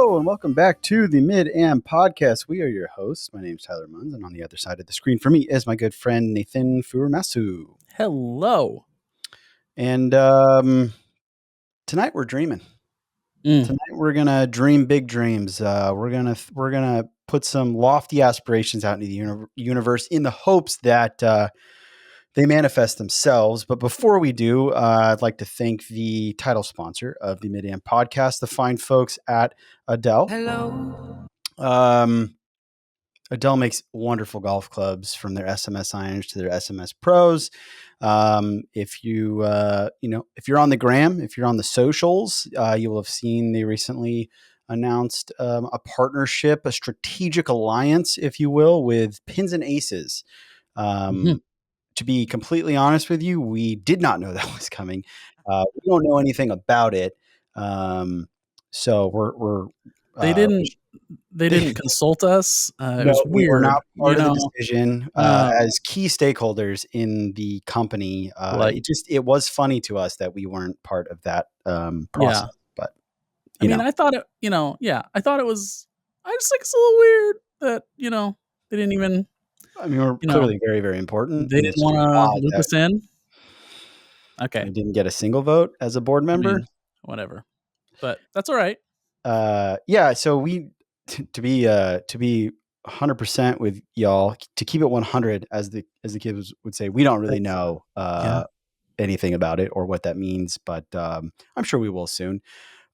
Hello and welcome back to the Mid-Am Podcast. We are your hosts. My name is Tyler Munns, and on the other side of the screen for me is my good friend Nathan Furumasu. Hello. And tonight we're dreaming. Mm. Tonight we're gonna dream big dreams. We're gonna put some lofty aspirations out into the universe in the hopes that they manifest themselves. But before we do, I'd like to thank the title sponsor of the Mid-Am Podcast, the fine folks at Adele. Hello. Adele makes wonderful golf clubs, from their SMS irons to their SMS Pros. If you if you're on the gram, if you're on the socials, you will have seen they recently announced a partnership, a strategic alliance, if you will, with Pins and Aces. To be completely honest with you, we did not know that was coming. We don't know anything about it. So we're They didn't consult us. It was we weird. were not part you of know? the decision as key stakeholders in the company. It was funny to us that we weren't part of that process. But I thought it. I thought it was. I just think it's a little weird that they didn't even. I mean, we're clearly very, very important. They didn't want to loop us in. Okay, we didn't get a single vote as a board member. Whatever, but that's all right. Yeah. So we to be 100% with y'all, to keep it 100, as the kids would say, we don't really know anything about it or what that means, but I'm sure we will soon.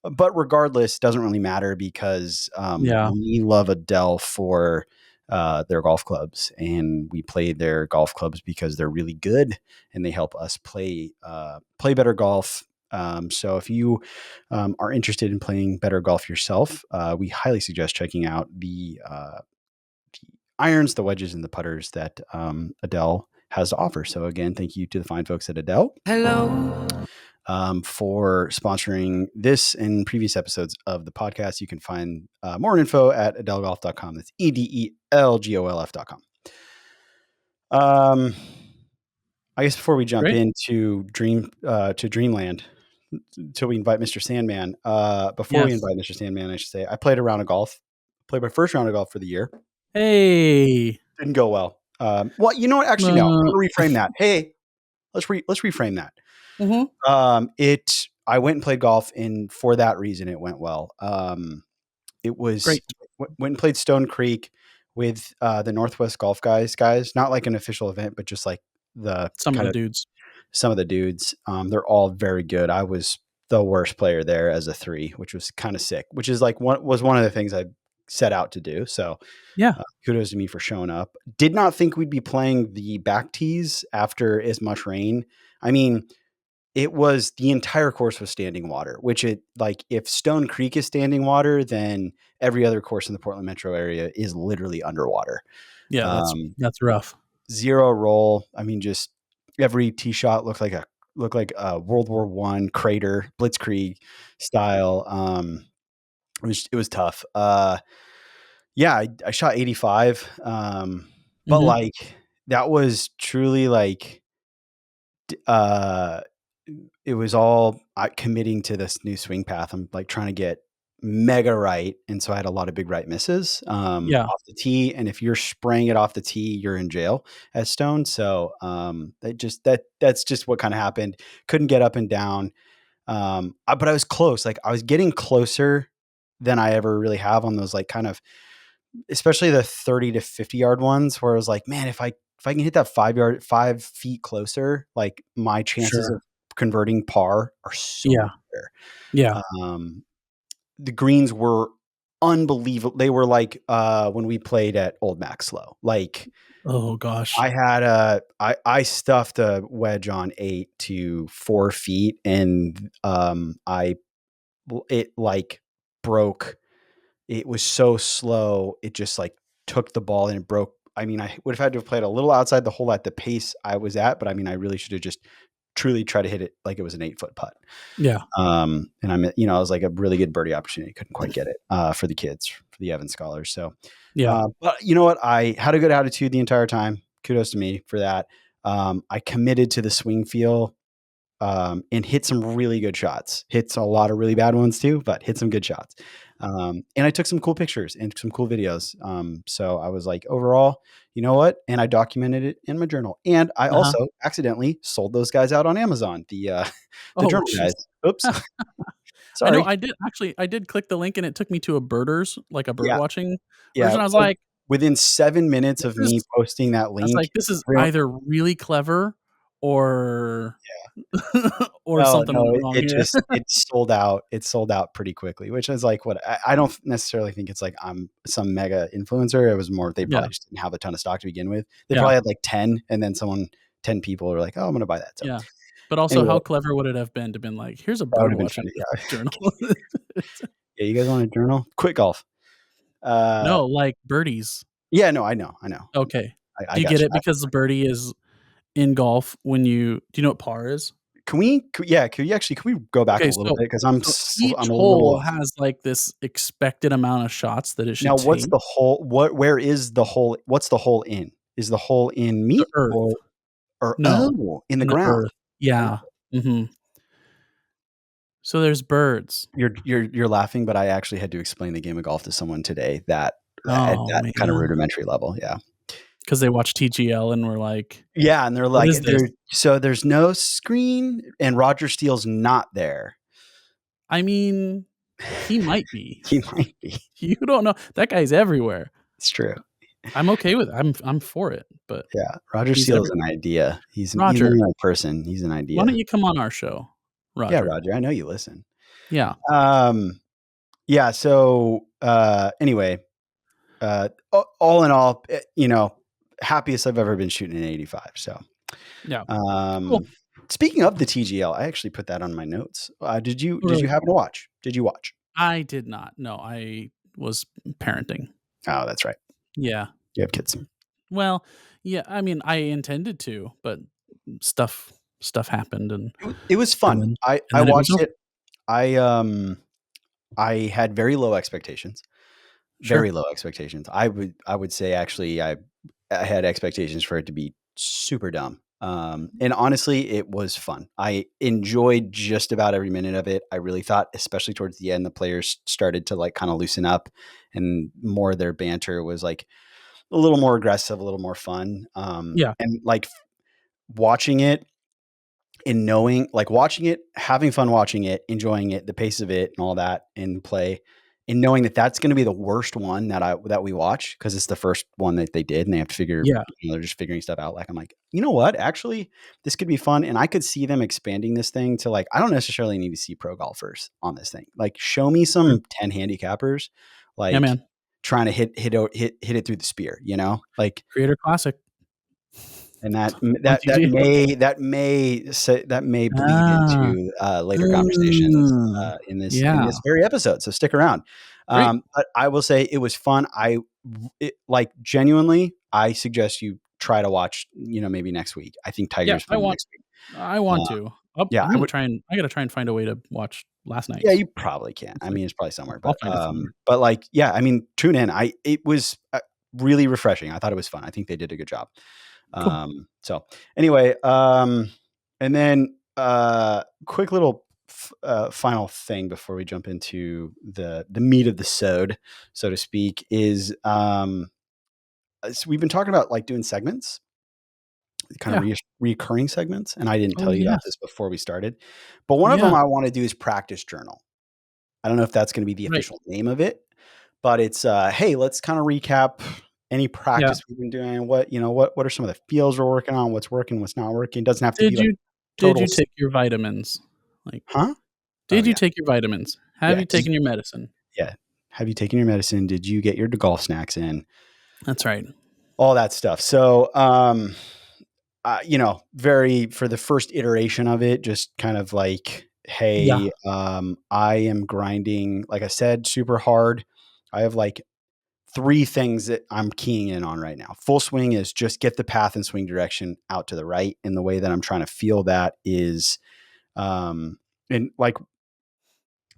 But regardless, doesn't really matter because we love Adele for their golf clubs, and we play their golf clubs because they're really good and they help us play better golf. So if you are interested in playing better golf yourself, we highly suggest checking out the irons, the wedges, and the putters that Adele has to offer. So again, thank you to the fine folks at Adele. Hello. For sponsoring this and previous episodes of the podcast. You can find more info at adelgolf.com. That's EDELGOLF.com. I guess before we jump into Dreamland, until we invite Mr. Sandman, we invite Mr. Sandman, I should say, I played a round of golf, played my first round of golf for the year. Hey, didn't go well. Well, you know what? Actually, no. I'm going to reframe that. Hey, let's reframe that. Mm-hmm. I went and played golf, and for that reason, it went well. It was great. Went and played Stone Creek with the Northwest Golf guys, not like an official event, but just like some of the dudes. They're all very good. I was the worst player there as a 3, which was kind of sick, which is like one of the things I set out to do. So kudos to me for showing up. Did not think we'd be playing the back tees after as much rain. I mean, it was, the entire course was standing water, which if Stone Creek is standing water, then every other course in the Portland metro area is literally underwater. Yeah, that's rough. Zero roll. I mean, just every tee shot looked like a World War I crater, blitzkrieg style. It was tough. I shot 85. But like, that was truly like, it was all committing to this new swing path. I'm like trying to get mega right, and so I had a lot of big right misses off the tee. And if you're spraying it off the tee, you're in jail at Stone. So that's just what kind of happened. Couldn't get up and down, but I was close. Like, I was getting closer than I ever really have on those, like, kind of, especially the 30 to 50 yard ones, where I was like, man, if I can hit that 5 feet closer, like, my chances of converting par are so much better. Yeah. The greens were unbelievable. They were like when we played at Old Maxlow. Like, oh gosh, I had I stuffed a wedge on 8 to 4 feet, and it like broke. It was so slow. It just like took the ball and it broke. I mean, I would have had to have played a little outside the hole at the pace I was at, but I mean, I really should have just truly tried to hit it like it was an 8-foot putt. Yeah. And it was like a really good birdie opportunity. Couldn't quite get it for the kids, for the Evans Scholars. So, but you know what? I had a good attitude the entire time. Kudos to me for that. I committed to the swing feel, and hit some really good shots. Hits a lot of really bad ones too, but hit some good shots. And I took some cool pictures and some cool videos. So I was like, overall, you know what? And I documented it in my journal. And I Uh-huh. also accidentally sold those guys out on Amazon, the Oh, journal jeez. guys. Oops. I know Sorry. I did click the link and it took me to a birders, like a bird Yeah. watching Yeah. version. I was So like, within 7 minutes this of me is posting that I was link, like, this is everyone, either really clever or or no, something no, went it, wrong it here. just it sold out. It sold out pretty quickly, which is like what I don't necessarily think it's like I'm some mega influencer. It was more they Yeah. probably just didn't have a ton of stock to begin with. They Yeah. probably had like 10, and then 10 people are like, oh, I'm gonna buy that. So Yeah. But also, anyway, how clever would it have been to been like, here's a that would bird have been watching funny. Yeah. journal? Yeah, you guys want a journal? Quit golf. No, like birdies. Yeah, no, I know. Okay. I Do you got get you. it because the birdie is in golf when do you know what par is? Can we go back Okay, a little bit because I'm so each I'm a hole little has like this expected amount of shots that it now. should What's take. the hole? Where is the hole? What's the hole in? Is the hole in The meat earth. or No, in the in the ground? earth. Yeah. Mhm. So there's birds. You're laughing, but I actually had to explain the game of golf to someone today that at Oh, that kind of man. rudimentary level. Yeah. Because they watch TGL and were like, Yeah, and they're "What like, is this?" there's no screen, and Roger Steele's not there. I mean, he might be. He might be. You don't know. That guy's everywhere. It's true. I'm okay with it. I'm for it, but Yeah, Roger he's Steele is everywhere. an idea. He's not Roger, a person. He's an why idea. don't you come on our show, Yeah, Roger? Roger, I know you listen. Yeah. Yeah. So anyway, all in all, happiest I've ever been shooting an 85. So Yeah. Cool. speaking of the TGL, I actually put that on my notes. Did you Really? happen to watch? Did you watch? I did not. No, I was parenting. Oh, that's right. Yeah. You have kids. Well, yeah, I mean, I intended to, but stuff happened and It was fun. then- I then it was watched over. it. I had very low expectations. Sure. Very low expectations. I would say actually I had expectations for it to be super dumb. And honestly, it was fun. I enjoyed just about every minute of it. I really thought, especially towards the end, the players started to like kind of loosen up, and more of their banter was like a little more aggressive, a little more fun. Yeah. And like watching it and knowing, like watching it, having fun watching it, enjoying it, the pace of it, and all that in play, and knowing that that's going to be the worst one that we watch because it's the first one that they did, and they have to figure, Yeah. they're just figuring stuff out. Like I'm like, you know what? Actually, this could be fun, and I could see them expanding this thing to like, I don't necessarily need to see pro golfers on this thing. Like, show me some 10 handicappers, like Yeah, man. trying to hit it through the spear, like. Creator Classic. And that TGL. may bleed into later conversations in this Yeah. very episode. So stick around. Great. But I will say it was fun. Like genuinely, I suggest you try to watch. Maybe next week. I think Tiger's I playing want next week. I want to. Yeah, I'm gonna try and I gotta try and find a way to watch last night. Yeah, you probably can. I mean, it's probably somewhere, I'll but find it somewhere. but like, yeah, I mean, tune in. It was really refreshing. I thought it was fun. I think they did a good job. Cool. So anyway, and then quick little final thing before we jump into the meat of the sode, so to speak, is so we've been talking about like doing segments, kind of recurring segments, and I didn't tell you about this before we started, but one of them I want to do is practice journal. I don't know if that's going to be the official name of it, but it's hey, let's kind of recap any practice we've been doing. What are some of the fields we're working on? What's working? What's not working? It doesn't have to be like Did you take your vitamins? Did you take your vitamins? Have you taken your medicine? Yeah. Have you taken your medicine? Did you get your golf snacks in? That's right. All that stuff. So, for the first iteration of it, just kind of like, hey, I am grinding, like I said, super hard. I have like 3 things that I'm keying in on right now. Full swing is just get the path and swing direction out to the right. And the way that I'm trying to feel that is, and like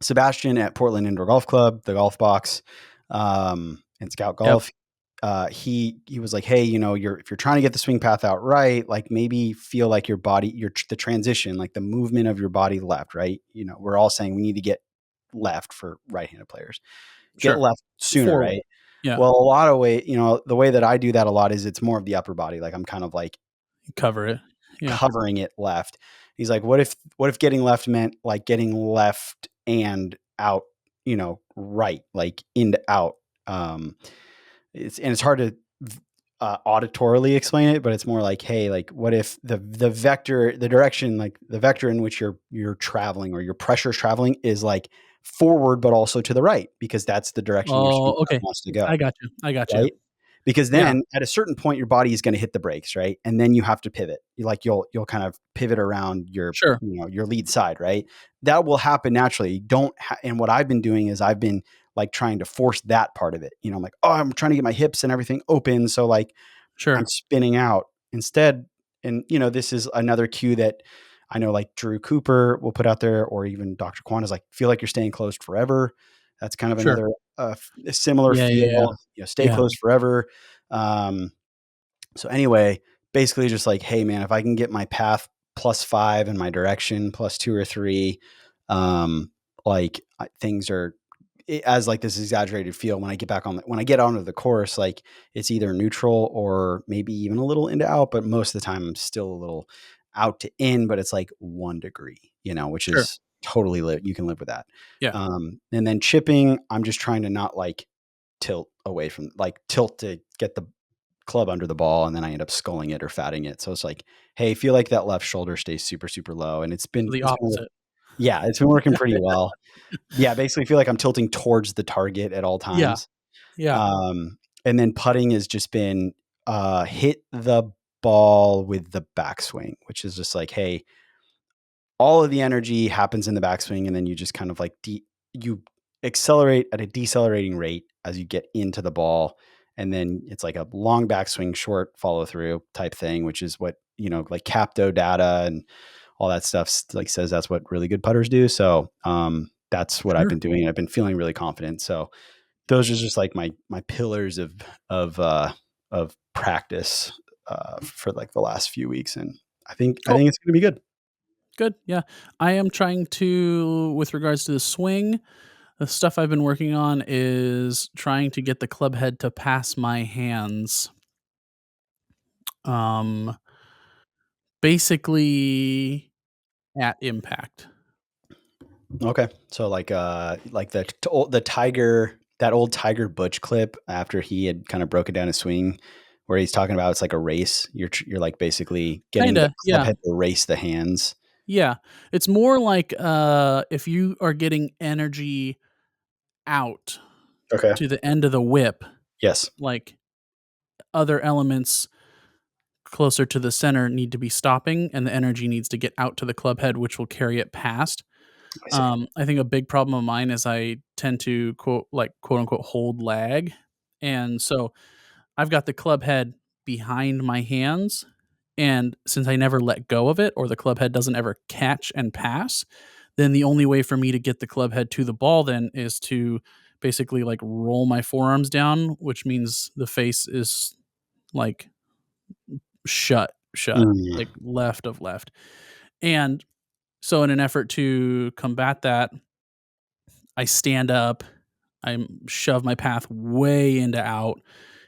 Sebastian at Portland Indoor Golf Club, the golf box, and Scout Golf, he was like, hey, if you're trying to get the swing path out right, like maybe feel like your body, the transition, like the movement of your body left, right? We're all saying we need to get left for right-handed players. Sure. Get left sooner, Forward. right? Yeah. Well, a lot of the way that I do that a lot is it's more of the upper body. Like I'm kind of like Cover it. Yeah. covering it left. He's like, what if getting left meant like getting left and out, right, like in to out. It's hard to auditorily explain it, but it's more like, hey, like what if the vector, the direction, like the vector in which you're traveling or your pressure is traveling is like forward, but also to the right, because that's the direction okay. wants to go. I got you. Right? Because then at a certain point, your body is going to hit the brakes, right? And then you have to pivot. You'll kind of pivot around your your lead side, right? That will happen naturally. And what I've been doing is I've been like trying to force that part of it. I'm like, oh, I'm trying to get my hips and everything open, so like I'm spinning out instead. And this is another cue that I know like Drew Cooper will put out there, or even Dr. Kwan is like, feel like you're staying closed forever. That's kind of another similar feel. Stay closed forever. So anyway, basically just like, hey man, if I can get my path +5 and my direction +2 or 3, things are as like this exaggerated feel when I get when I get onto the course, like it's either neutral or maybe even a little into out, but most of the time I'm still a little out to in, but it's like 1 degree, which is totally you can live with that. Yeah. And then chipping, I'm just trying to not like tilt away from, like tilt to get the club under the ball, and then I end up sculling it or fatting it. So it's like, hey, feel like that left shoulder stays super, super low. And it's been the opposite. It's been working pretty well. Yeah. Basically feel like I'm tilting towards the target at all times. Yeah. And then putting has just been, hit the ball with the backswing, which is just like, hey, all of the energy happens in the backswing, and then you just kind of like you accelerate at a decelerating rate as you get into the ball, and then it's like a long backswing, short follow through type thing, which is what like Capto data and all that stuff like says that's what really good putters do. So that's what I've been doing. I've been feeling really confident. So those are just like my pillars of practice for like the last few weeks, and I think it's going to be good. Good. Yeah. I am trying to, with regards to the swing, the stuff I've been working on is trying to get the club head to pass my hands. Basically at impact. Okay. So like the Tiger, that old Tiger Butch clip after he had kind of broken down his swing, where he's talking about it's like a race. You're like basically getting the club head to race the hands. Yeah. It's more like if you are getting energy out to the end of the whip. Yes. Like other elements closer to the center need to be stopping, and the energy needs to get out to the club head, which will carry it past. I think a big problem of mine is I tend to quote unquote hold lag. And so I've got the club head behind my hands, and since I never let go of it, or the club head doesn't ever catch and pass, then the only way for me to get the club head to the ball then is to basically like roll my forearms down, which means the face is like shut, like left of left. And so in an effort to combat that, I stand up, I shove my path way into out,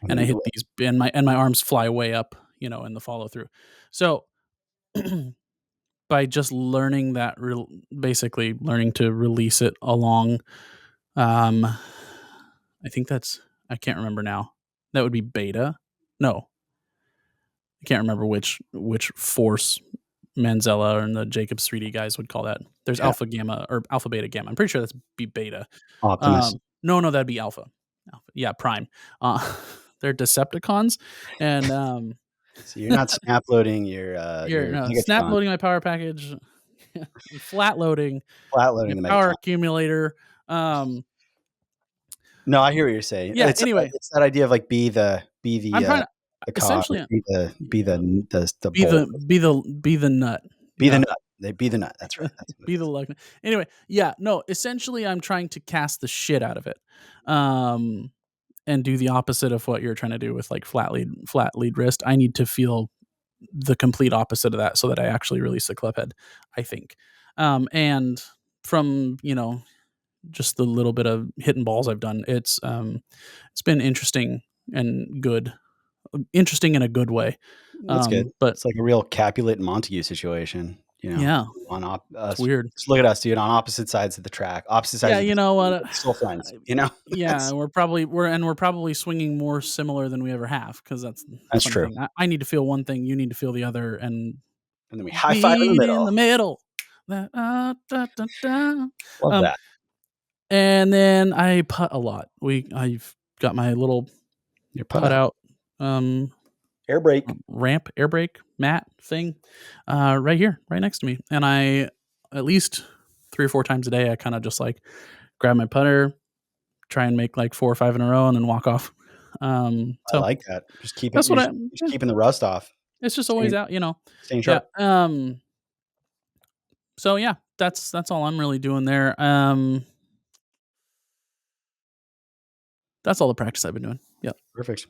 and I hit these, and my arms fly way up, in the follow through. So by just learning that, basically learning to release it along, I think I can't remember now. That would be beta. No, I can't remember which force Manzella and the Jacobs 3D guys would call that. There's alpha, gamma, or alpha, beta, gamma. I'm pretty sure that's be beta. Optimus. No, that'd be alpha. Yeah, prime. They're Decepticons, and so you're not snap loading your snap loading my power package, flat loading the power accumulator. No, I hear what you're saying. Yeah. Anyway, it's that idea of like be the I'm trying to essentially be the nut. Be the nut. They be the nut. That's right. Be the luck. Anyway, yeah, no, essentially I'm trying to cast the shit out of it. And do the opposite of what you're trying to do with like flat lead wrist. I need to feel the complete opposite of that so that I actually release the club head, I think. And from, just the little bit of hitting balls I've done. It's been interesting and good, interesting in a good way. That's good. But It's like a real Capulet and Montague situation, yeah, it's weird. Just look at us, dude, on opposite sides of the track, opposite sides. Yeah, of you the know what? but still friends. You know. Yeah, we're probably swinging more similar than we ever have, because that's the That's funny true. thing. I need to feel one thing, you need to feel the other, and then we high five in the meet middle. in the middle. Love Um, that. And then I putt a lot. I've got my little Your putt out air brake. ramp, air brake mat thing right here, right next to me. And I, at least 3 or 4 times a day, I kind of just like grab my putter, try and make like 4 or 5 in a row, and then walk off. I So like that. Just keeping that's what just keeping the rust off. it's just always out, Staying sharp. Yeah. So yeah, that's all I'm really doing there. That's all the practice I've been doing. Yeah. Perfect.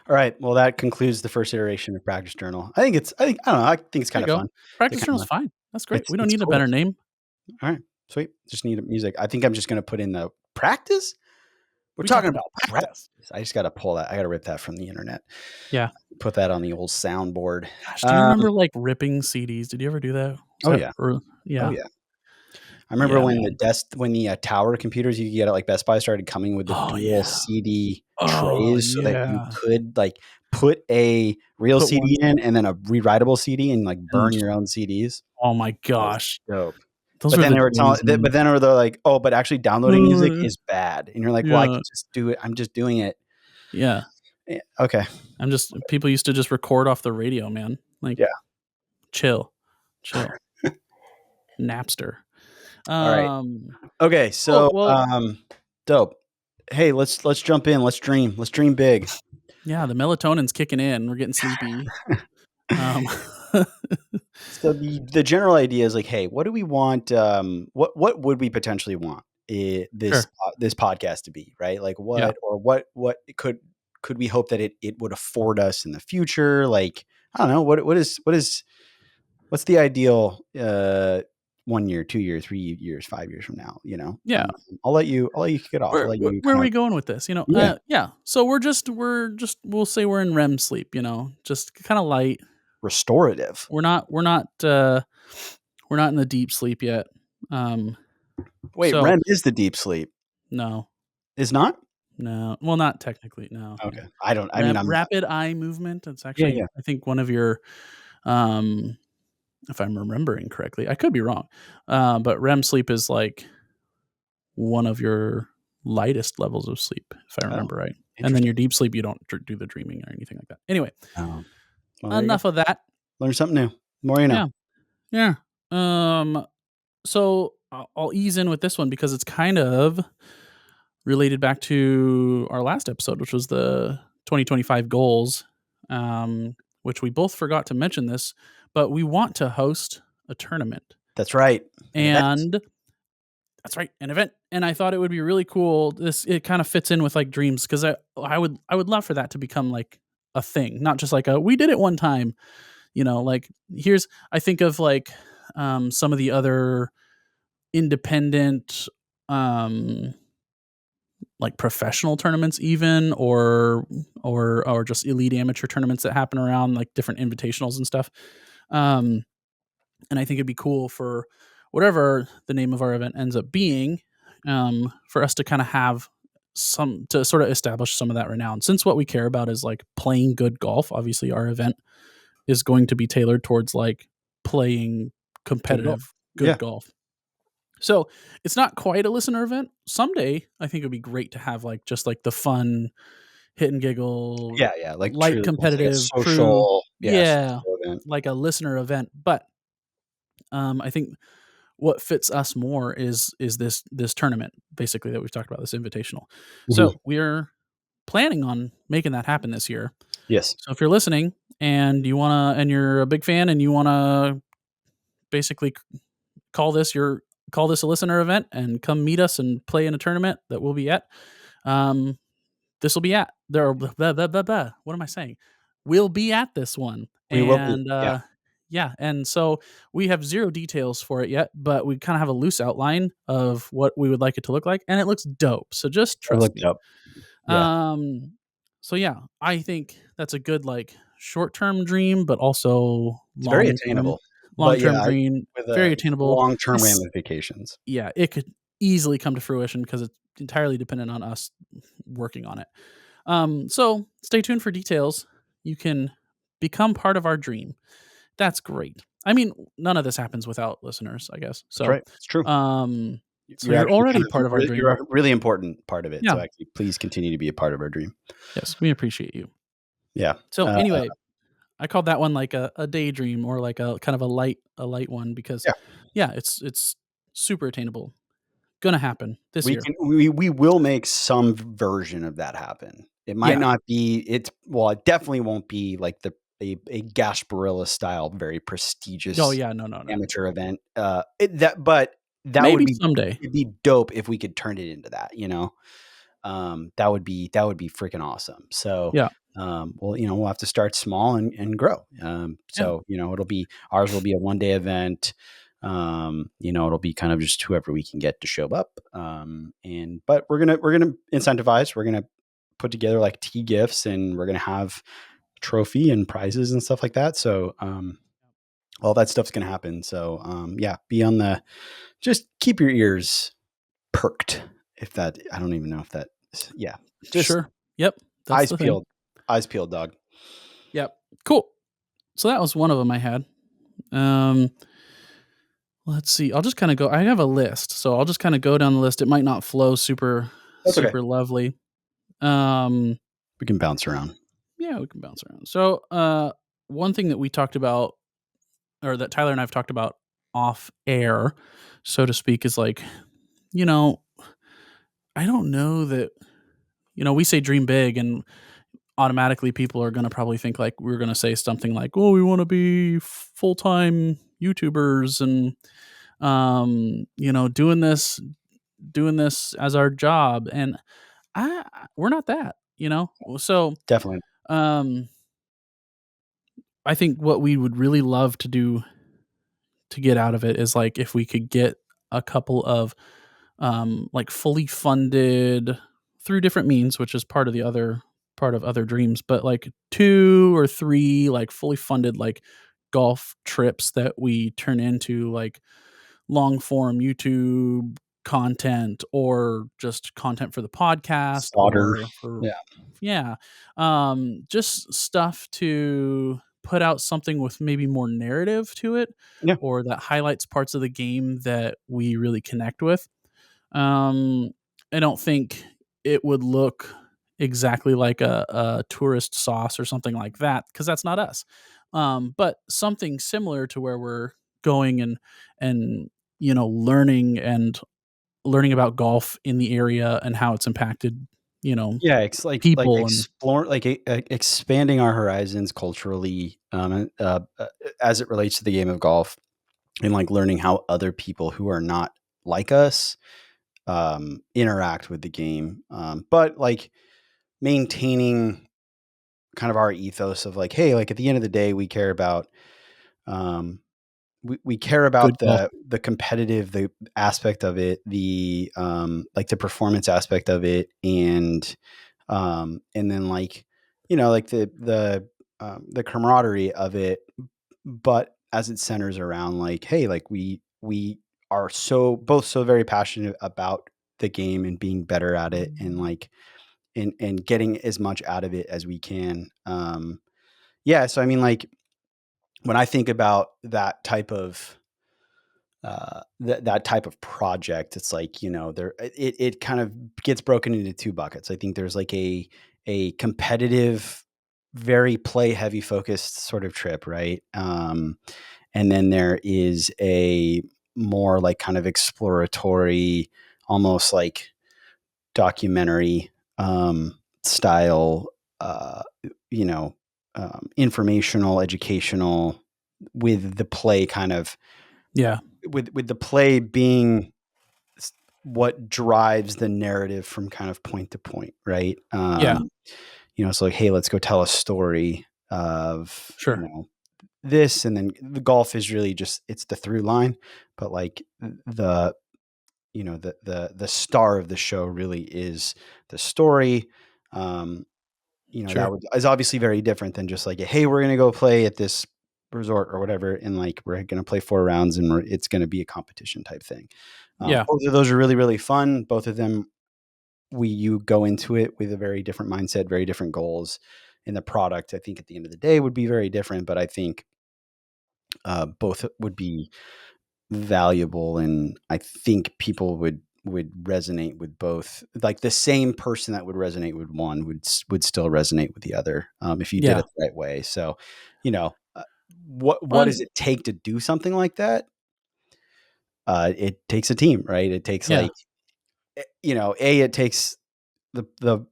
All right. Well, that concludes the first iteration of Practice Journal. I don't know. I think it's kind of fun. Practice Journal's fine. That's great. We don't it's need a cool. better name. All right. Sweet. Just need music. I think I'm just going to put in the practice. We're talking about practice. I just got to pull that. I got to rip that from the internet. Yeah. Put that on the old soundboard. Gosh, do you remember like ripping CDs? Did you ever do that? Yeah. Yeah. Oh yeah. I remember when the tower computers you could get at like Best Buy started coming with the dual CD trays, so that you could like put a real CD in and then a rewritable CD and like burn your own CDs. Oh my gosh. Dope. But then they're like, oh, but actually downloading music is bad. And you're like, well, I can just do it. I'm just doing it. Yeah. Okay. People used to just record off the radio, man. Like, chill. Napster. All right. Okay. So, dope. Hey, let's jump in. Let's dream. Let's dream big. Yeah. The melatonin's kicking in. We're getting sleepy. So the general idea is like, hey, what do we want? What would we potentially want this podcast to be, right? Like what could we hope that it would afford us in the future? Like, I don't know, what's the ideal 1 year, 2 years, 3 years, 5 years from now, Yeah. I'll let you kick it off. Where are we going with this? Yeah. So we'll say we're in REM sleep, just kind of light. Restorative. We're not in the deep sleep yet. Wait, REM is the deep sleep. No. Is not? No. Well, not technically, no. Okay. I'm rapid eye movement. It's actually I think one of your if I'm remembering correctly. I could be wrong. But REM sleep is like one of your lightest levels of sleep, if I remember right. And then your deep sleep, you don't do the dreaming or anything like that. Anyway. Well, enough of that. Learn something new. The more you know. Yeah. So I'll ease in with this one because it's kind of related back to our last episode, which was the 2025 goals, which we both forgot to mention this, but we want to host a tournament. That's right. An event. And I thought it would be really cool. It kind of fits in with like dreams, because I would love for that to become like a thing, not just like we did it one time, like I think of like some of the other independent like professional tournaments even, or just elite amateur tournaments that happen around like different invitationals and stuff. And I think it'd be cool for whatever the name of our event ends up being, for us to kind of have to sort of establish some of that renown. Since what we care about is like playing good golf, obviously our event is going to be tailored towards like playing competitive good golf. So it's not quite a listener event. Someday I think it would be great to have like just like the fun hit and giggle, like light competitive, like social, like a listener event. But I think what fits us more is this tournament, basically, that we've talked about, this invitational. Mm-hmm. So we're planning on making that happen this year. Yes. So if you're listening and you're a big fan and you want to basically call this a listener event and come meet us and play in a tournament that we'll be at, this will be at there. What am I saying? We'll be at this one. We will be. Yeah, and so we have zero details for it yet, but we kind of have a loose outline of what we would like it to look like, and it looks dope. So just I trust looked it me. up. Yeah. Um, so yeah, I think that's a good like short-term dream, but also It's very long-term attainable. But long-term yeah, dream, with very attainable. long-term It's ramifications. yeah, it could easily come to fruition because it's entirely dependent on us working on it. So stay tuned for details. You can become part of our dream. That's great. I mean, none of this happens without listeners, I guess. That's So, right. It's true. um, so You're you're actually already part of our dream. you're a really important part of it. Yeah. So actually, please continue to be a part of our dream. Yes, we appreciate you. Yeah. So Uh, anyway, I called that one like a daydream or like a kind of a light one because yeah. yeah, it's super attainable. Gonna happen this year. We will make some version of that happen. It might Yeah. not be. It definitely won't be like a Gasparilla style, very Oh prestigious yeah, no. amateur event. But that would Maybe be someday. it'd be dope if we could turn it into that. That would be freaking awesome. So, Yeah. we'll have to start small and grow. Yeah. So, ours will be a 1-day event. It'll be kind of just whoever we can get to show up. But we're gonna incentivize. We're gonna put together like tea gifts, and we're gonna have trophy and prizes and stuff like that. So, all that stuff's gonna happen. So, just keep your ears perked. If that, I don't even know if that, yeah, just Sure. Yep. That's eyes the thing. peeled, dog. Yep. Cool. So that was one of them I had. Let's see. I'll just kind of go. I have a list, so I'll just kind of go down the list. It might not flow super That's okay. super lovely. Um, We can bounce around. yeah, we can bounce around. So, one thing that we talked about, or that Tyler and I've talked about off air, so to speak, is like, you know, I don't know that, we say dream big, and automatically people are going to probably think like we're going to say something like, "Oh, we want to be full time YouTubers and doing this as our job." And we're not that, So, Definitely. um, I think what we would really love to do to get out of it is like if we could get a couple of like fully funded through different means, which is part of the other part of other dreams, but like 2 or 3 like fully funded like golf trips that we turn into like long form YouTube content or just content for the podcast Slaughter. or for Yeah. yeah, just stuff to put out something with maybe more narrative to it Yeah. or that highlights parts of the game that we really connect with. um, I don't think it would look exactly like a tourist sauce or something like that because that's not us. But something similar to where we're going and learning about golf in the area and how it's impacted, Yeah, it's like people and explore like expanding our horizons culturally, as it relates to the game of golf, and like learning how other people who are not like us interact with the game, but like maintaining kind of our ethos of like, hey, like at the end of the day, we care about um, we care good about golf. the competitive the aspect of it, the like the performance aspect of it, and then like like the camaraderie of it, but as it centers around like, hey, like we are so very passionate about the game and being better at it, and like and getting as much out of it as we can. Yeah, so I mean, like when I think about that type of that type of project, it's like there it kind of gets broken into 2 buckets. I think there's like a competitive, very play heavy focused sort of trip, right? And then there is a more like kind of exploratory, almost like documentary style, uh, you know, informational, educational, with the play kind of Yeah. with the play being what drives the narrative from kind of point to point, right? Yeah. It's like, hey, let's go tell a story of Sure. this, and then the golf is really just, it's the through line, but like the, the star of the show really is the story. That is obviously very different than just like, hey, we're going to go play at this resort or whatever, and like we're going to play 4 rounds and it's going to be a competition type thing. Both of those are really, really fun. Both of them, you go into it with a very different mindset, very different goals, and the product, I think, at the end of the day would be very different. But I think both would be valuable, and I think people would resonate with both. Like the same person that would resonate with one would still resonate with the other, if you did it the right way. So, what does it take to do something like that? It takes a team, right? It takes it takes the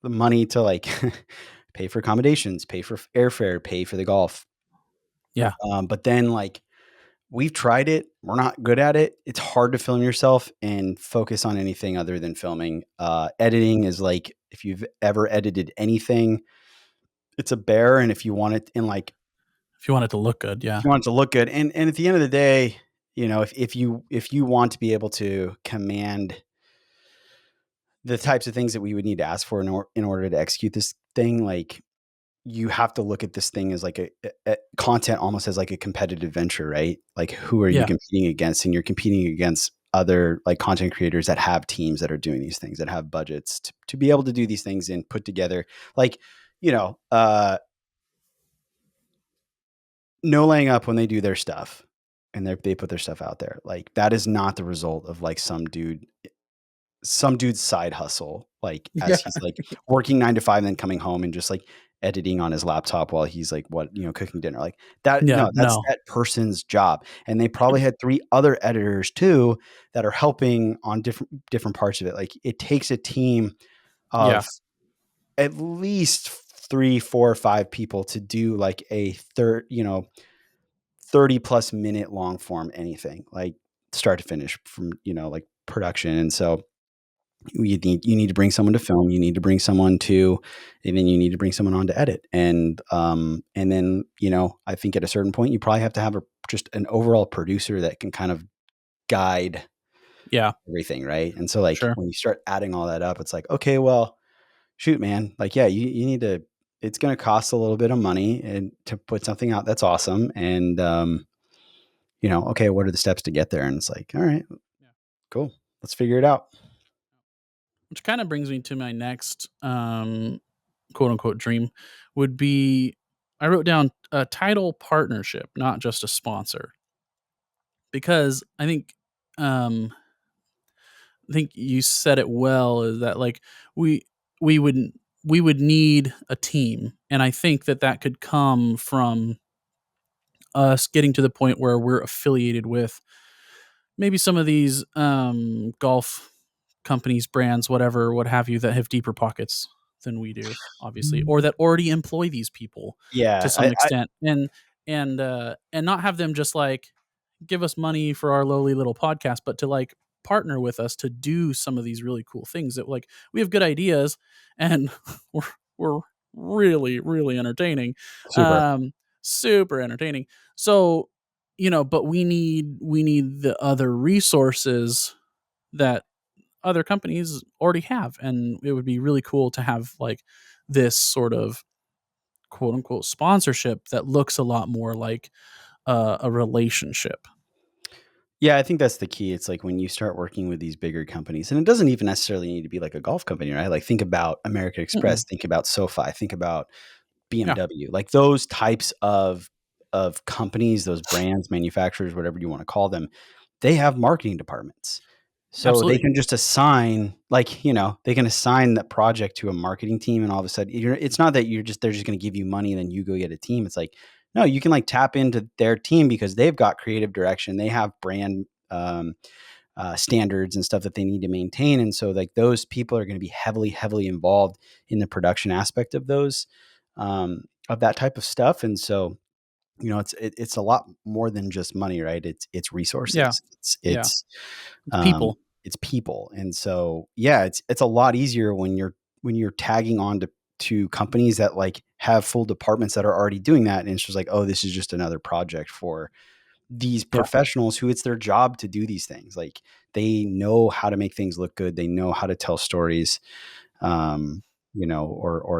money to like pay for accommodations, pay for airfare, pay for the golf. Yeah. But then like, we've tried it. We're not good at it. It's hard to film yourself and focus on anything other than filming. Editing is like, if you've ever edited anything, it's a bear. And if you want it if you want it to look good, if you want it to look good. And at the end of the day, if you want to be able to command the types of things that we would need to ask for in order to execute this thing, like, you have to look at this thing as like a content, almost as like a competitive venture, right? Like, who are you competing against? And you're competing against other like content creators that have teams that are doing these things, that have budgets to be able to do these things and put together, like, No Laying Up, when they do their stuff and they put their stuff out there, like, that is not the result of like some dude's side hustle, like as he's like working 9 to 5 and then coming home and just like editing on his laptop while he's like, cooking dinner, like that. No, that's that person's job. And they probably had 3 other editors too that are helping on different parts of it. Like, it takes a team of at least 3, 4, 5 people to do like a 30 plus minute long form anything, like start to finish, from like production. And so you need to bring someone to film, you need to bring someone to, and then you need to bring someone on to edit. And then, I think at a certain point you probably have to have just an overall producer that can kind of guide everything. Right. And so like, when you start adding all that up, it's like, okay, well, shoot, man, like, yeah, you need to, it's going to cost a little bit of money and to put something out that's awesome. And, okay, what are the steps to get there? And it's like, all right, cool, let's figure it out. Which kind of brings me to my next quote unquote dream would be, I wrote down a title partnership, not just a sponsor, because I think you said it well, is that like we would need a team, and I think that could come from us getting to the point where we're affiliated with maybe some of these golf companies, brands, whatever, what have you, that have deeper pockets than we do, obviously, or that already employ these people to some extent, and not have them just like give us money for our lowly little podcast, but to like partner with us to do some of these really cool things that, like, we have good ideas and we're really, really entertaining. Super entertaining. So, but we need the other resources that other companies already have. And it would be really cool to have like this sort of quote unquote sponsorship that looks a lot more like a relationship. Yeah, I think that's the key. It's like, when you start working with these bigger companies, and it doesn't even necessarily need to be like a golf company, right? Like, think about American Express, think about SoFi, think about BMW, like those types of companies, those brands, manufacturers, whatever you want to call them, they have marketing departments. So they can just assign, like, they can assign that project to a marketing team, and all of a sudden it's not that they're just going to give you money and then you go get a team. It's like, no, you can like tap into their team because they've got creative direction. They have brand standards and stuff that they need to maintain. And so like, those people are going to be heavily, heavily involved in the production aspect of those, of that type of stuff. And so, it's a lot more than just money, right? It's resources. It's people. It's people. And so, yeah, it's a lot easier when you're tagging on to to companies that like have full departments that are already doing that. And it's just like, oh, this is just another project for these professionals who it's their job to do these things. Like they know how to make things look good. They know how to tell stories, or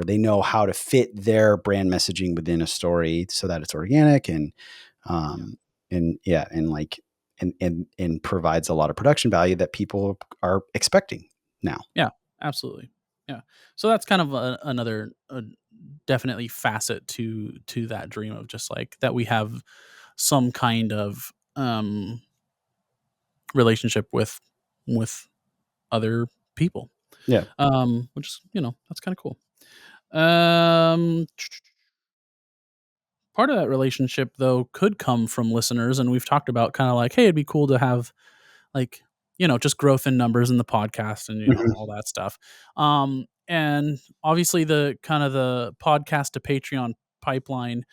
they know how to fit their brand messaging within a story so that it's organic and provides a lot of production value that people are expecting now. Yeah, absolutely. Yeah. So that's kind of another definitely facet to that dream of just like that we have some kind of relationship with other people. Yeah. Which is, that's kind of cool. Part of that relationship though could come from listeners, and we've talked about kind of like, hey, it'd be cool to have like, just growth in numbers in the podcast and all that stuff. And obviously the kind of the podcast to Patreon pipeline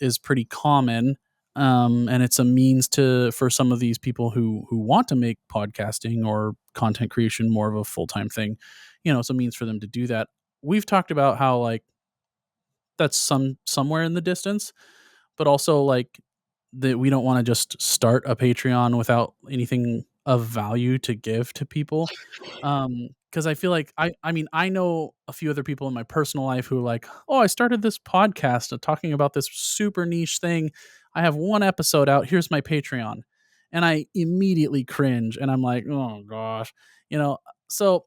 is pretty common. And it's a means for some of these people who want to make podcasting or content creation more of a full-time thing. It's a means for them to do that. We've talked about how like that's somewhere in the distance, but also like that we don't want to just start a Patreon without anything of value to give to people. Cause I feel like I mean, I know a few other people in my personal life who are like, oh, I started this podcast talking about this super niche thing. I have one episode out. Here's my Patreon. And I immediately cringe and I'm like, oh gosh, so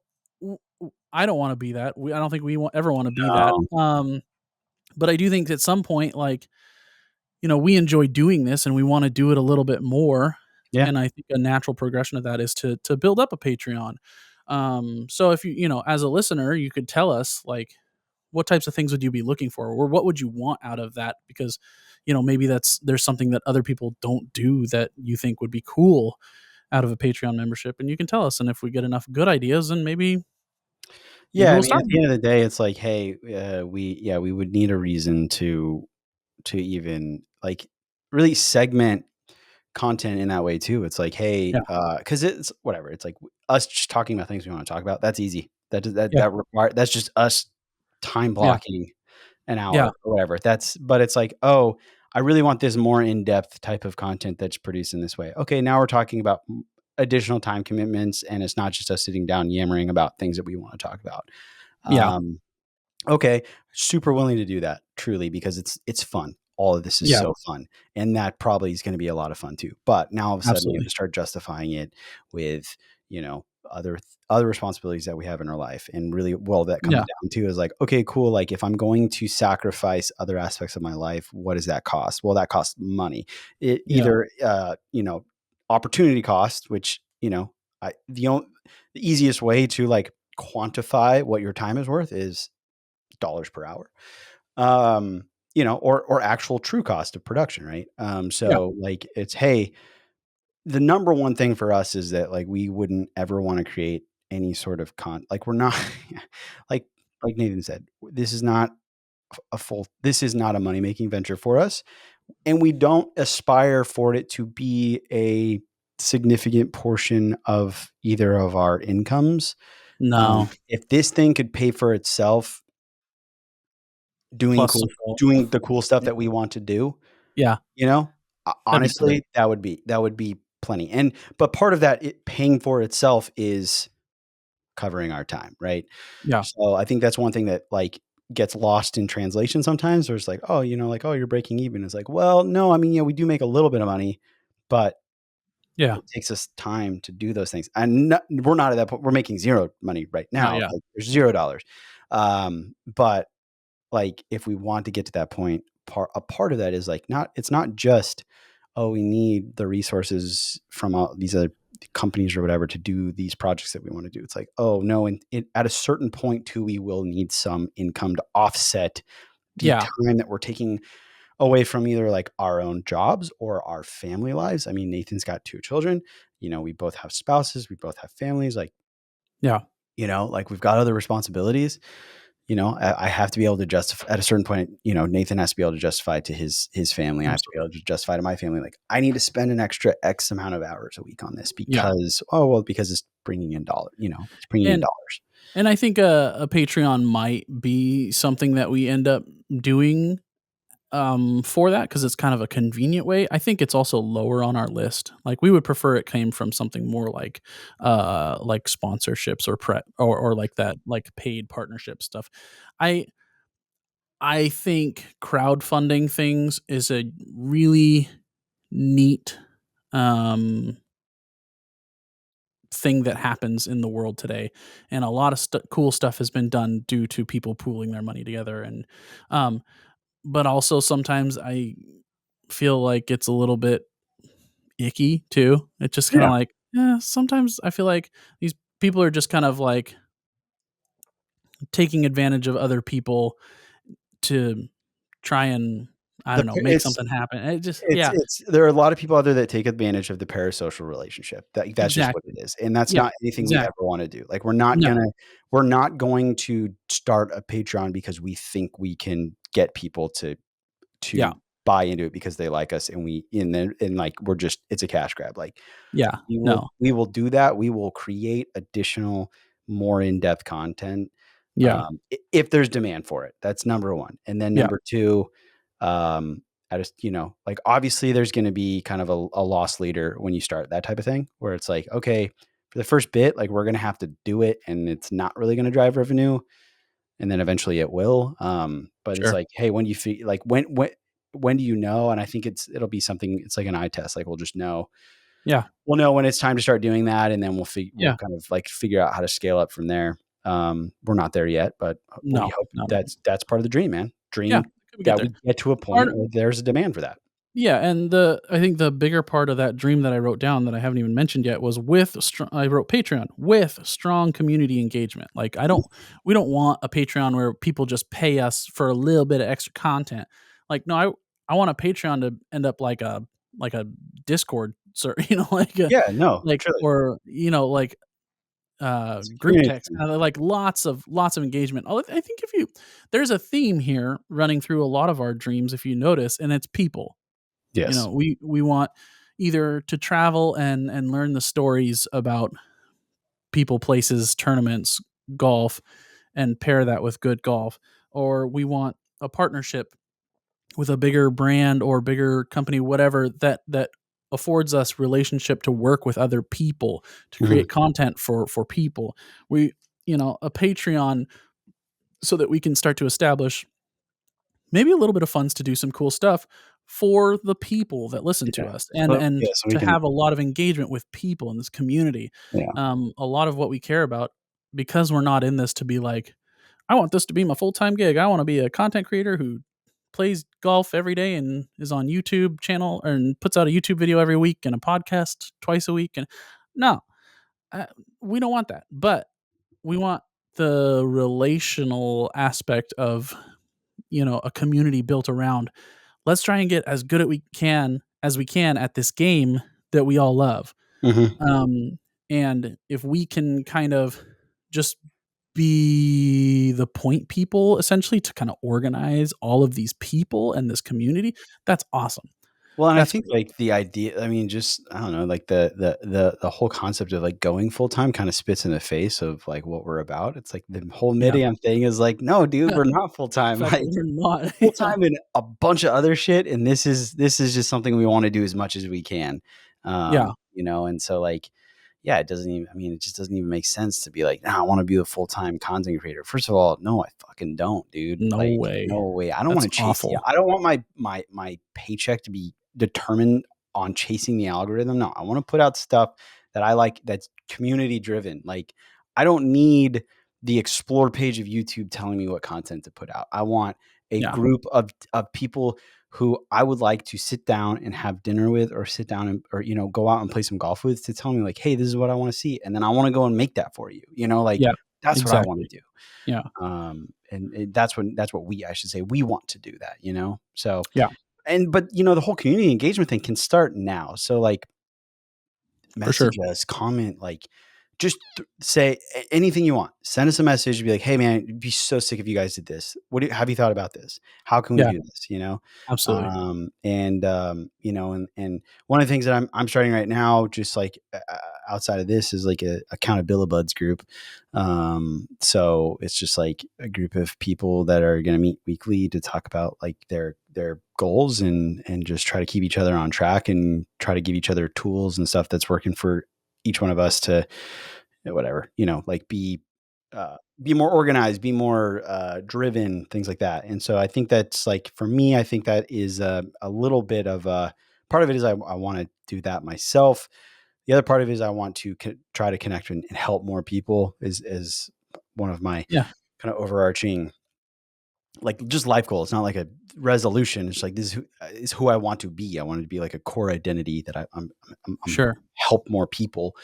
I don't want to be that. I don't think we ever want to be that. But I do think at some point, like, we enjoy doing this and we want to do it a little bit more. Yeah. And I think a natural progression of that is to build up a Patreon. So if you, as a listener, you could tell us like, what types of things would you be looking for, or what would you want out of that? Because, maybe there's something that other people don't do that you think would be cool out of a Patreon membership, and you can tell us. And if we get enough good ideas, then maybe Yeah, we'll I mean, start. at the end of the day, it's like, hey, we would need a reason to even like really segment content in that way too. It's like, hey, Yeah. because it's whatever. It's like us just talking about things we want to talk about. That's easy. Yeah. That's just us time Yeah. blocking an hour Yeah. or whatever. But it's like, oh, I really want this more in-depth type of content that's produced in this way. Okay, now we're talking about additional time commitments, and it's not just us sitting down yammering about things that we want to talk about. Yeah. Okay, super willing to do that, truly, because it's fun. All of this is Yeah. so fun, and that probably is going to be a lot of fun too. But now all of a sudden, we have Absolutely. to start justifying it with other responsibilities that we have in our life, and really, well, that comes Yeah. down to is like, okay, cool. Like, if I'm going to sacrifice other aspects of my life, what does that cost? Well, that costs money. It Yeah. either opportunity cost, which the easiest way to like quantify what your time is worth is dollars per hour, or actual true cost of production, right? Yeah. So like it's, hey, the number one thing for us is that like we wouldn't ever want to create any sort of like we're not like Nathan said, this is not this is not a money making venture for us, and we don't aspire for it to be a significant portion of either of our incomes. No. If this thing could pay for itself doing Plus cool support. doing the cool stuff that we want to do, Yeah. That'd be honestly, great. that would be plenty. But part of that, it paying for itself is covering our time, right? Yeah. So I think that's one thing that like gets lost in translation sometimes. Where it's like, oh, like, oh, you're breaking even. It's like, well, no, I mean, yeah, we do make a little bit of money, but Yeah. it takes us time to do those things. And we're not at that point. We're making zero money right now. Yeah. Like, there's $0. But like, if we want to get to that point, a part of that is like, it's not just, oh, we need the resources from all these other companies or whatever to do these projects that we want to do. It's like, oh no. And at a certain point too, we will need some income to offset the Yeah. time that we're taking away from either like our own jobs or our family lives. I mean, Nathan's got 2 children, we both have spouses, we both have families, like, Yeah. like we've got other responsibilities. I have to be able to justify at a certain point, Nathan has to be able to justify to his family. I have to be able to justify to my family. Like, I need to spend an extra X amount of hours a week on this because, because it's bringing in dollars, it's bringing in And dollars. And I think a Patreon might be something that we end up doing for that because it's kind of a convenient way. I think it's also lower on our list. Like we would prefer it came from something more like sponsorships or like that like paid partnership stuff. I I think crowdfunding things is a really neat um thing that happens in the world today, and a lot of cool stuff has been done due to people pooling their money together. And um but also sometimes I feel like it's a little bit icky too. It's just kind of Yeah. like, sometimes I feel like these people are just kind of like taking advantage of other people to try and, I The don't know, pa- make something happen. It just, yeah, it's there are a lot of people out there that take advantage of the parasocial relationship. That's just what exactly. it is, and that's Yeah, not anything we ever exactly. want to do. Like No, we're not going to start a Patreon because we think we can get people yeah, to buy into it because they like us, and like we're just it's a cash grab. Like yeah, no, we will do that. We will create additional, more in-depth content, yeah, if there's demand for it. That's number one. And then yeah, number two, I just, like obviously there's going to be kind of a loss leader when you start that type of thing, where it's like, okay, for the first bit, like we're going to have to do it and it's not really going to drive revenue. And then eventually it will. But it's sure. like, hey, when do you feel like when do you know? And I think it'll be something, it's like an eye test. Like we'll just know. Yeah, We'll know when it's time to start doing that, and then we'll yeah, kind of like figure out how to scale up from there. We're not there yet, but we no, hope no, no. that's part of the dream, man. Yeah, Dream we get that there. we get to a Part point where there's a demand for that. Yeah, and I think the bigger part of that dream that I wrote down that I haven't even mentioned yet was I wrote Patreon with strong community engagement. Like we don't want a Patreon where people just pay us for a little bit of extra content. Like no, I want a Patreon to end up like a Discord, Yeah, no, like truly. or like It's a group community text, thing. kind of like lots of engagement. I think if you there's a theme here running through a lot of our dreams if you notice, and it's people. Yes. We want either to travel and learn the stories about people, places, tournaments, golf, and pair that with good golf, or we want a partnership with a bigger brand or bigger company, whatever that affords us relationship to work with other people to Mhm. create content for people. We a Patreon so that we can start to establish maybe a little bit of funds to do some cool stuff for the people that listen to Yeah. us, and So we to can have a lot of engagement with people in this community. yeah. A lot of what we care about, because we're not in this to be like, I want this to be my full-time gig. I want to be a content creator who plays golf every day and is on YouTube channel and puts out a YouTube video every week and a podcast twice a week. And no, uh, we don't want that. But we want the relational aspect of a community built around, let's try and get as good as we can at this game that we all love. Mhm. um and if we can kind of just be the point people essentially to kind of organize all of these people and this community, that's awesome. Well, and I That's think great. like the idea, I mean, just I don't know, like the whole concept of like going full time kind of spits in the face of like what we're about. It's like the whole Yeah. Midian thing is like, no, dude, we're not full The time. fact that Like we're not. full Yeah. time in a bunch of other shit, and this is just something we want to do as much as we can. Yeah. And so like, yeah, it doesn't even. I mean, it just doesn't even make sense to be like, nah, I want to be a full time content creator. First of all, no, I fucking don't, dude. No Like, way. no way. I don't want That's to chase the. awful. I don't want my paycheck to be determined on chasing the algorithm. No, I want to put out stuff that I like. That's community driven. Like, I don't need the explore page of YouTube telling me what content to put out. I want a Yeah. group of people who I would like to sit down and have dinner with, or sit down or go out and play some golf with, to tell me like, hey, this is what I want to see, and then I want to go and make that for you. Like Yeah. that's what I want Exactly. to do. Yeah. And that's what I should say, we want to do that. So Yeah. but the whole community engagement thing can start now. So like For sure. message us, comment, like just say anything you want. Send us a message. Be like, hey man, it'd be so sick if you guys did this. Have you thought about this? How can we Yeah, do this? absolutely. You know, and one of the things that I'm starting right now, just like outside of this, is like a accountability buds group. So it's just like a group of people that are going to meet weekly to talk about like their goals and just try to keep each other on track and try to give each other tools and stuff that's working for each one of us to whatever, like be more organized, be more driven, things like that. And so I think that's like, for me, I think that is a little bit of a part of it is I want to do that myself. The other part of it is I want to try to connect and help more people is one of my Yeah, kind of overarching, like, just life goal. It's not like a resolution. It's like, this is who I want to be. I want to be like a core identity that I'm sure. help more people.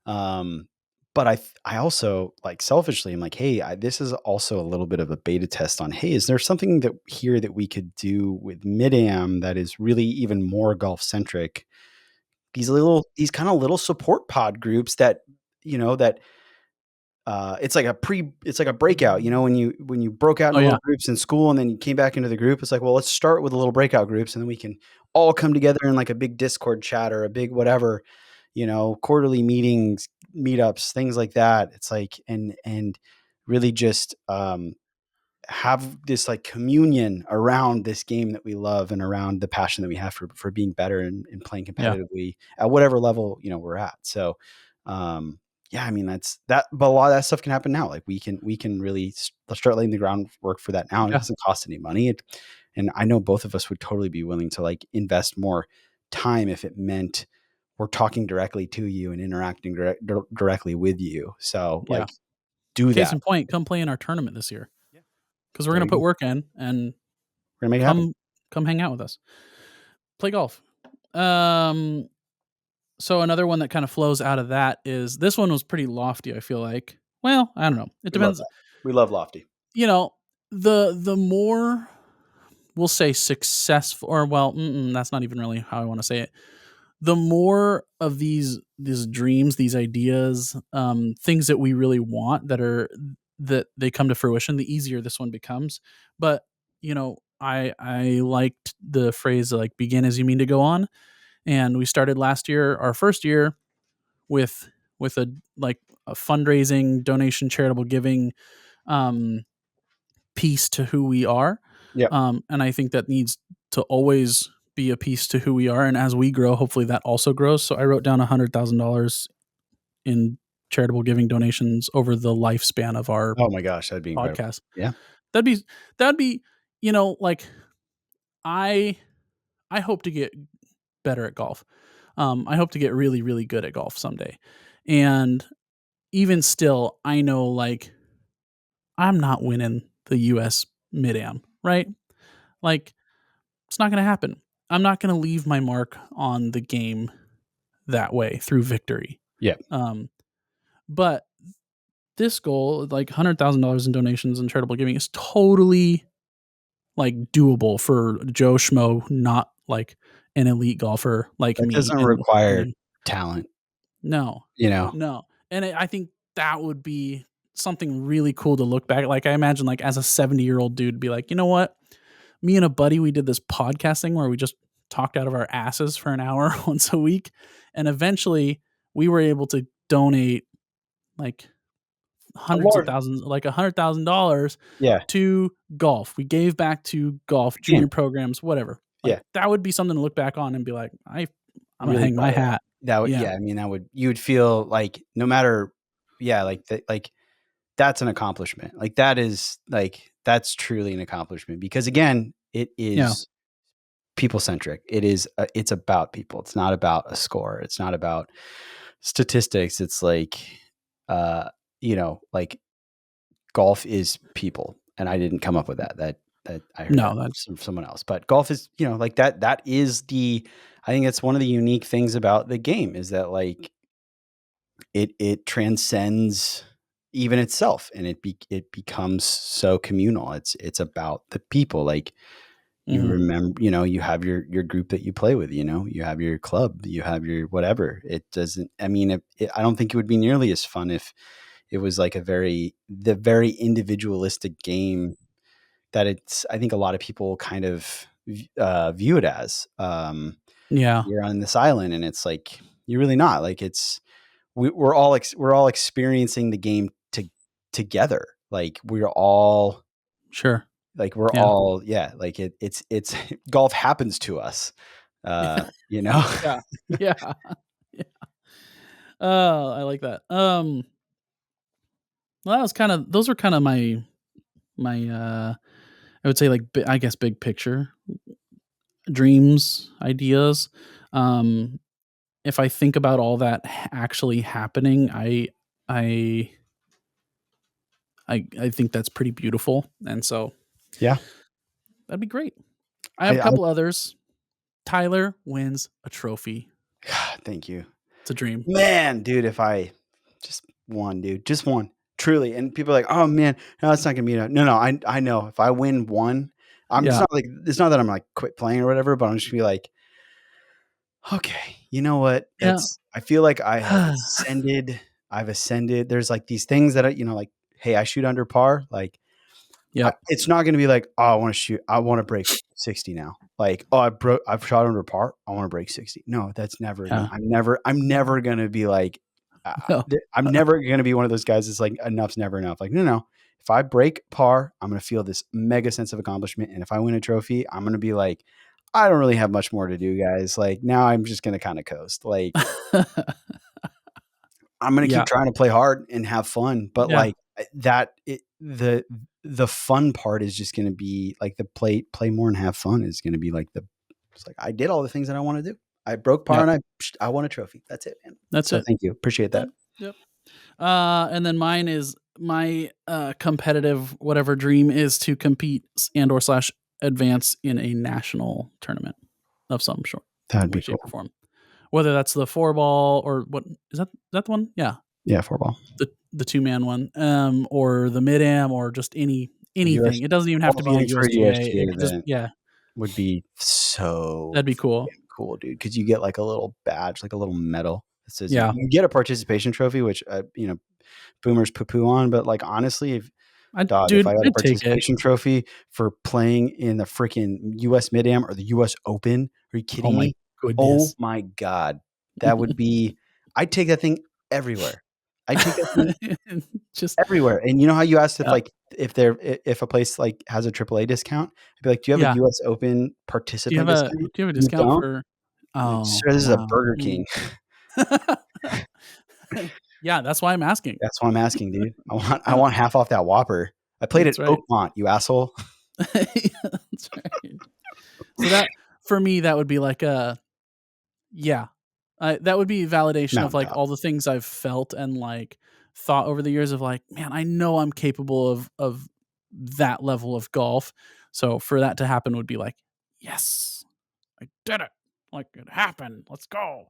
Um, but I also, like, selfishly, I'm like, hey, this is also a little bit of a beta test on, hey, is there something that here that we could do with Mid-Am that is really even more golf centric? These kind of little support pod groups that, that it's like a breakout, when you broke out Oh into yeah, little groups in school and then you came back into the group. It's like, well, let's start with the little breakout groups and then we can all come together in like a big Discord chat or a big whatever, quarterly meetings, meetups, things like that. It's like, and really just have this like communion around this game that we love and around the passion that we have for being better and playing yeah, competitively at whatever level, we're at. So, yeah, I mean, that's that, but a lot of that stuff can happen now. Like we can really start laying the groundwork for that now. And it yeah, doesn't cost any money. And I know both of us would totally be willing to like invest more time if it meant we're talking directly to you and interacting directly with you. So yeah. like, do Case that. in point, come play in our tournament this year Yeah. because we're There gonna you put go. work in and We're gonna make it happen. come hang out with us. Play golf. Um, so another one that kind of flows out of that is this one was pretty lofty. I feel like. Well, I don't know. It We love depends. that. We love Lofty. You know, the more we'll say successful, or well, that's not even really how I want to say it. The more of these dreams, these ideas, things that we really want that they come to fruition, the easier this one becomes. But I liked the phrase like "begin as you mean to go on," and we started last year, our first year, with a like a fundraising, donation, charitable giving um, piece to who we are, Yeah. and I think that needs to always be a piece to who we are. And as we grow, hopefully that also grows. So I wrote down $100,000 in charitable giving donations over the lifespan of our Oh my gosh, that'd be incredible. podcast. Yeah. That'd be that'd be like I I hope to get better at golf. I hope to get really really good at golf someday. And even still, I know like I'm not winning the US Mid-Am, right? Like it's not going to happen. I'm not going to leave my mark on the game that way through victory. Yeah. Um, but this goal, like $100,000 in donations and charitable giving, is totally like doable for Joe Schmo, not like an elite golfer like That me. doesn't And require talent, no, you know. no, and I think that would be something really cool to look back. Like I imagine, like as a 70-year-old dude, be like, you know what? Me and a buddy, we did this podcasting where we just talked out of our asses for an hour once a week, and eventually we were able to donate like A hundreds of large thousands, like $100,000 Yeah. to golf. We gave back to golf, Again, junior programs, whatever. Like yeah. that would be something to look back on and be like, I'm gonna Really hang my proud of that. hat. That would, Yeah, yeah, I mean, you would feel like no matter, yeah, like that, like that's an accomplishment. Like that is like, that's truly an accomplishment because again, it yeah, is people centric. It's about people. It's not about a score. It's not about statistics. It's like, uh, like golf is people. And I didn't come up with that. That I heard that no, that's from someone else. But golf is, like that is I think it's one of the unique things about the game is that like it transcends even itself and it becomes so communal. It's about the people. Like You Mhm. remember, you have your group that you play with, you have your club, you have your whatever. It doesn't, I mean, I don't think it would be nearly as fun if it was like the very individualistic game that I think a lot of people kind of view it as. Yeah. You're on this island and it's like, you're really not. Like we're all experiencing the game together. Like Sure. we're Yeah. all, yeah, like it's golf happens to us, you know. Yeah. Yeah. Yeah. Oh, I like that. Well, those were kind of my I would say like I guess big picture dreams, ideas. Um if I think about all that actually happening, I I think that's pretty beautiful, and so Yeah. that'd be great. I have a I couple others. Tyler wins a trophy. God, thank you, It's a dream. man, dude. If I just one, dude, just one, truly. And people are like, oh man, no, it's not gonna be enough. No, I know if I win one, Yeah. it's not that I'm like quit playing or whatever, but I'm just gonna be like, okay, you know what? Yeah. I feel like I've ascended. There's like these things that like, hey, I shoot under par. Like, Yep. it's not going to be like, oh, I want to break 60 now. Like, oh, I've shot under par. I want to break 60. No, that's never Yeah. I'm never going to be like, No. I'm never going to be one of those guys that's like, enough's never enough. Like, no. If I break par, I'm going to feel this mega sense of accomplishment. And if I win a trophy, I'm going to be like, I don't really have much more to do, guys. Like, now I'm just going to kind of coast. Like, I'm going to Yeah. keep trying to play hard and have fun. But Yeah. like the fun part is just going to be like the play more and have fun is going to be like it's like, I did all the things that I want to do. I broke par Yep. and I won a trophy. That's it, man. That's So it. thank you. Appreciate that. Yep. And then mine is my competitive whatever dream is to compete and or / advance in a national tournament of some sort, That'd way, be shape, cool. or form. Whether that's the 4-ball or what is that the one? Yeah. Yeah, 4-ball. The 2-man one. Or the mid-am or just anything. It doesn't even have to be a qualifying for USGA. It could just event would be so that'd be cool. cool, dude. Because you get like a little badge, like a little medal that says Yeah. you get a participation trophy, which boomers poo on. But like honestly, if I got a I'd take it. participation trophy for playing in the freaking US Mid-Am or the US Open, are you kidding me? Goodness. Oh my God. That would be, I'd take that thing everywhere. I'd take that thing just everywhere. And you know how you asked if Yeah. like, if a place like has a AAA discount, I'd be like, do you have Yeah. a US Open do participant you discount? have a You discount don't? for Like, sir, this is a Burger King. Yeah, that's why I'm asking. That's why I'm asking, dude. I want half off that Whopper. I played That's at right. Oakmont, you asshole. That's right. So that for me, that would be like that would be validation of like Mountaintop. all the things I've felt and like thought over the years of like, man, I know I'm capable of that level of golf. So for that to happen would be like, yes, I did it. Like it happened. Let's go.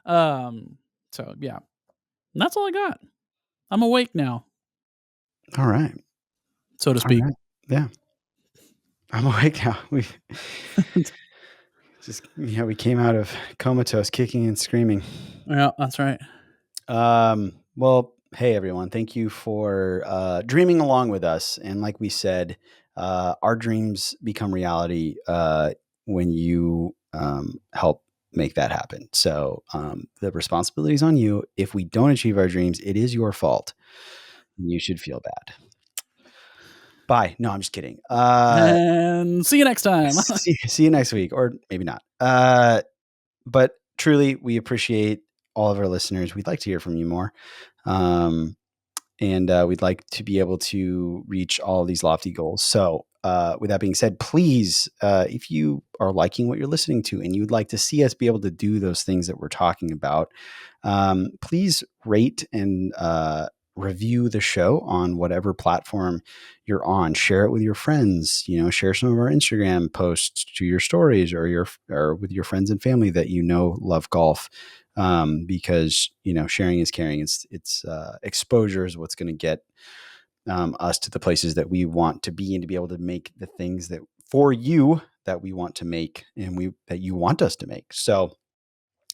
So yeah. And that's all I got. I'm awake now, All right. so to All speak. right. Yeah. I'm awake now. We came out of comatose, kicking and screaming. Yeah, that's right. Well, hey everyone, thank you for dreaming along with us. And like we said, our dreams become reality when you help make that happen. So the responsibility is on you. If we don't achieve our dreams, it is your fault. You should feel bad. Bye. No, I'm just kidding. And see you next time. See you next week, or maybe not. But truly, we appreciate all of our listeners. We'd like to hear from you more. And we'd like to be able to reach all of these lofty goals. So with that being said, please, if you are liking what you're listening to and you'd like to see us be able to do those things that we're talking about, please rate and review the show on whatever platform you're on. Share it with your friends. Share some of our Instagram posts to your stories or with your friends and family that love golf. Because sharing is caring. It's exposure is what's going to get us to the places that we want to be and to be able to make the things that for you that we want to make and that you want us to make. So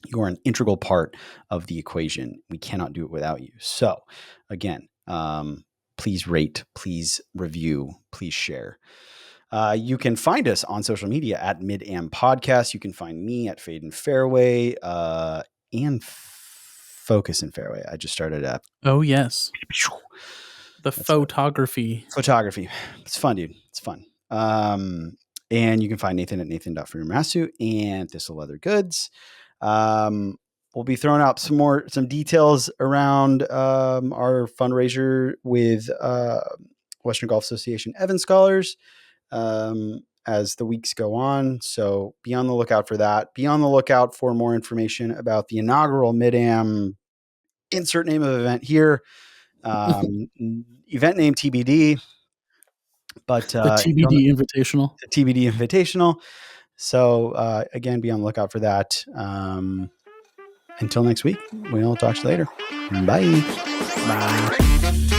you're an integral part of the equation. We cannot do it without you. So again, please rate, please review, please share. You can find us on social media at Mid-Am Podcast. You can find me at Fade and Fairway and Focus and Fairway. I just started up. Oh, yes. The photography. Photography. It's fun, dude. It's fun. And you can find Nathan at nathan.freemasu and Thistle Leather Goods. We'll be throwing out some details around our fundraiser with Western Golf Association Evan Scholars as the weeks go on. So be on the lookout for that. Be on the lookout for more information about the inaugural Mid-Am insert name of event here. Event name TBD. But the TBD Invitational. The TBD Invitational. So again, be on the lookout for that. Until next week, we'll talk to you later. Bye. Bye.